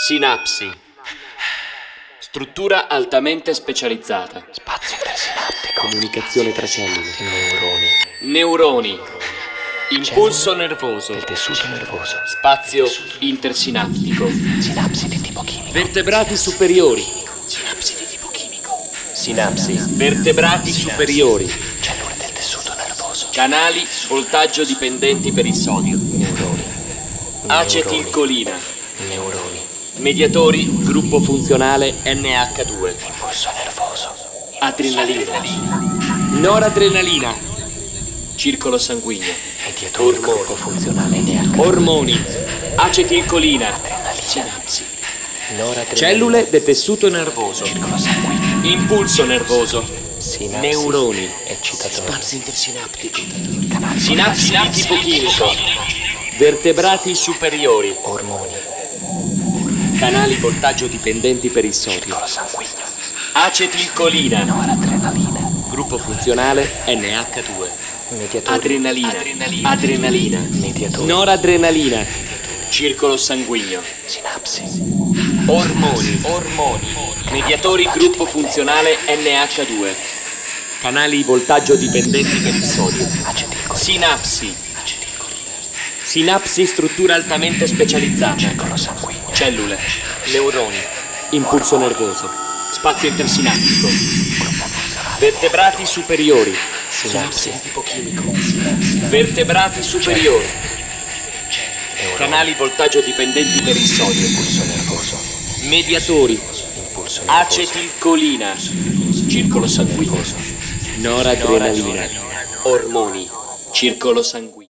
Sinapsi. Struttura altamente specializzata. Spazio intersinaptico. Comunicazione tra cellule. Neuroni. Neuroni. Impulso nervoso. Del tessuto nervoso. Spazio intersinaptico. Sinapsi di tipo chimico. Vertebrati superiori. Sinapsi di tipo chimico. Sinapsi. Vertebrati superiori. Cellule del tessuto nervoso. Canali voltaggio dipendenti per il sodio. Neuroni. Acetilcolina. Neuroni. Mediatori gruppo funzionale NH2. Impulso nervoso. Adrenalina. Noradrenalina. Circolo sanguigno. Mediatori gruppo funzionale NH. Ormoni. Acetilcolina. Adrenalina. Sinapsi. Noradrenalina. Cellule del tessuto nervoso. Circolo sanguigno. Impulso nervoso. Sinapsi. Neuroni. Eccitatori. Spazio intersinaptico. Canali. Sinapsi di tipo chimico. Vertebrati superiori. Ormoni. Canali voltaggio dipendenti per il sodio. Circolo sanguigno. Acetilcolina. Noradrenalina. Gruppo funzionale NH2. Mediatori. Adrenalina. Adrenalina. Mediatori. Noradrenalina. Circolo sanguigno. Sinapsi. Ormoni. Mediatori gruppo funzionale NH2. Canali voltaggio dipendenti per il sodio. Acetilcolina. Sinapsi. Acetilcolina. Sinapsi struttura altamente specializzata. Circolo sanguigno. Cellule. Neuroni. Impulso nervoso. Spazio intersinaptico. Gruppo funzionale. Vertebrati superiori. Sinapsi di tipo chimico. Vertebrati superiori. Neuroni. Canali voltaggio dipendenti per il sodio. Impulso nervoso. Mediatori. Impulso nervoso. Acetilcolina. Circolo sanguigno. Noradrenalina. Ormoni. Circolo sanguigno.